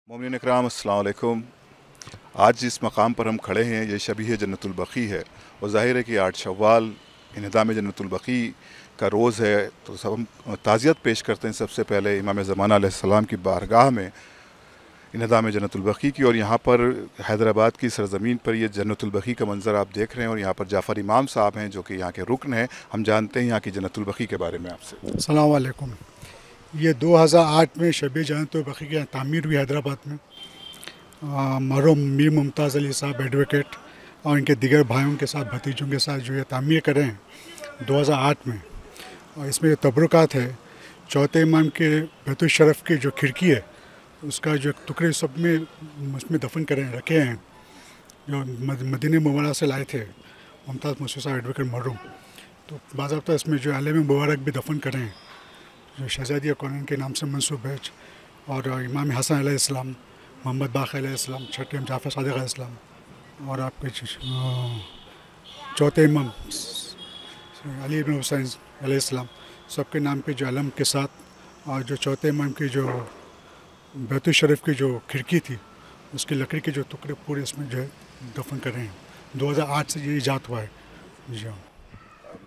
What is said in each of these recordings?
मोमिनीन इकराम अस्सलाम वालेकुम। आज जिस मकाम पर हम खड़े हैं ये शबीह जन्नतुल बक़ी है और ज़ाहिर है कि 8 शव्वाल इन्हिदाम जन्नतुल बक़ी का रोज़ है, तो सब हम ताज़ियत पेश करते हैं सबसे पहले इमाम ज़माना अलैहिस्सलाम की बारगाह में इन्हिदाम जन्नतुल बक़ी की। और यहाँ पर हैदराबाद की सरज़मीन पर ये जन्नतुल बक़ी का मंज़र आप देख रहे हैं और यहाँ पर जाफ़र इमाम साहब हैं जो कि यहाँ के रुकन हैं। हम जानते हैं यहाँ की जन्नतुल बक़ी के बारे में आपसे। अस्सलाम वालेकुम। ये 2008 में शबीह जन्नतुल बक़ी की तामीर हुई हैदराबाद में। मरहूम मीर मुमताज़ अली साहब एडवोकेट और इनके दिगर भाइयों के साथ, भतीजों के साथ जो ये तामीर करें हैं 2008 में। और इसमें जो तबरुकात है, चौथे इमाम के बैतुल शरफ़ की जो खिड़की है उसका जो टुकड़े सब में उसमें दफन करें रखे हैं, जो मदीने मुबारक से लाए थे मुमताज़ मुर्शिद साहब एडवोकेट मरहूम। तो बाज़ाब्ता इसमें जो आलम मुबारक भी दफन करें हैं जो शहज़ादिया कौनैन के नाम से मंसूब है, और इमाम हसन अलैहिस्सलाम, मोहम्मद बाक़र अलैहिस्सलाम, छठे जाफ़र सादिक़ अलैहिस्सलाम और आपके चौथे इमाम अली इब्न हुसैन अलैहिस्सलाम, सबके नाम पे जो अलम के साथ, और जो चौथे इमाम की जो बैतुल शरीफ की जो खिड़की थी उसकी लकड़ी के जो टुकड़े पूरे इसमें जो है दफन कर रहे हैं। 2008 से ये ईजाद हुआ है। जी हाँ,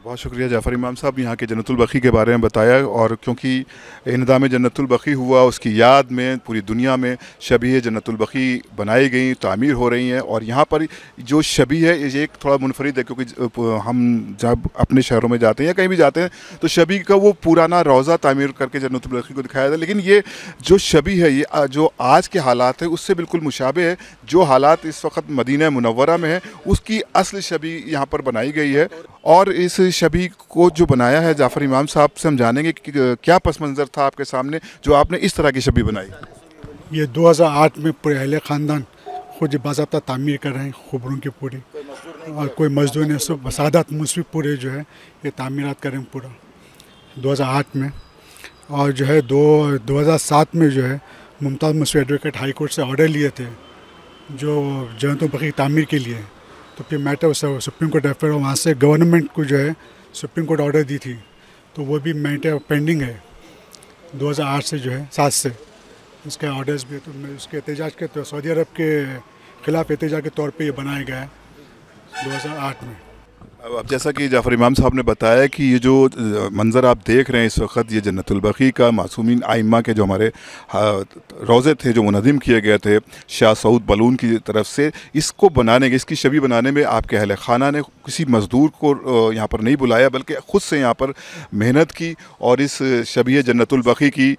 बहुत शुक्रिया जाफ़र इमाम साहब, यहाँ के जन्नतुल बक़ी के बारे में बताया। और क्योंकि इन्हिदाम जन्नतुल बक़ी हुआ, उसकी याद में पूरी दुनिया में शबीह जन्नतुल बक़ी बनाई गई, तामीर हो रही हैं। और यहाँ पर जो शबीह है ये एक थोड़ा मुनफरिद है, क्योंकि हम जब अपने शहरों में जाते हैं या कहीं भी जाते हैं तो शबीह का वो पुराना रोज़ा तामीर करके जन्नतुल बक़ी को दिखाया जाता है। लेकिन ये जो शबीह है ये जो आज के हालात है उससे बिल्कुल मुशाबे है। जो हालात इस वक्त मदीना मुनव्वरा में है उसकी असल शबीह यहाँ पर बनाई गई है। और इस शबीह को जो बनाया है जाफ़र इमाम साहब से हम जानेंगे कि क्या पस मंज़र था आपके सामने जो आपने इस तरह की शबीह बनाई। ये 2008 में पूरे अहले ख़ानदान खुद बाज़ाब्ता तामीर कर रहे हैं, खबरों की पूरी, और कोई मजदूर ने सब सादात मुस्लिम पूरे जो है ये तामीरात करें पूरा 2008 में। और जो है 2007 में जो है मुमताज़ मुस्लिम एडवोकेट हाई कोर्ट से ऑर्डर लिए थे जो जन्नतुल बक़ी तामीर के लिए। तो फिर मैटर सुप्रीम कोर्ट रेफर, वहाँ से गवर्नमेंट को जो है सुप्रीम कोर्ट ऑर्डर दी थी, तो वो भी मैटर पेंडिंग है 2008 से जो है 7 से इसके ऑर्डर्स भी। तो उसके एहतजाज के तो सऊदी अरब के ख़िलाफ़ एहतजाज के तौर पे ये बनाया गया है 2008 में। अब जैसा कि जाफ़र इमाम साहब ने बताया कि ये जो मंज़र आप देख रहे हैं इस वक्त, ये जन्नतुल बक़ी का मासूमीन आइम्मा के जो हमारे रोज़े थे जो मुनज़्ज़म किए गए थे शाह सऊद बलून की तरफ से, इसको बनाने के, इसकी शबीह बनाने में आपके अहले खाना ने किसी मज़दूर को यहाँ पर नहीं बुलाया बल्कि ख़ुद से यहाँ पर मेहनत की और इस शबीह जन्नतुल बक़ी की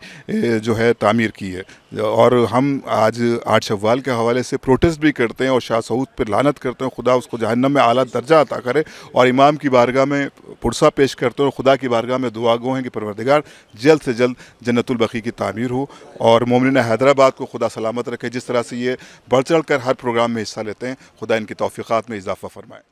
जो है तामीर की है। और हम आज 8 शव्वाल के हवाले से प्रोटेस्ट भी करते हैं और शाह सऊद पर लानत करते हैं, खुदा उसको जहन्नम में आला दर्जा अता करे, और इमाम की बारगाह में पुरसा पेश करते हैं और खुदा की बारगाह में दुआ गो हैं कि परवरदिगार जल्द से जल्द जन्नतुल बक़ी की तामीर हो और मोमिनीन हैदराबाद को खुदा सलामत रखे। जिस तरह से ये बढ़ चढ़ कर हर प्रोग्राम में हिस्सा लेते हैं, खुदा इनकी तौफ़ीक़ात में इजाफ़ा फ़रमाए।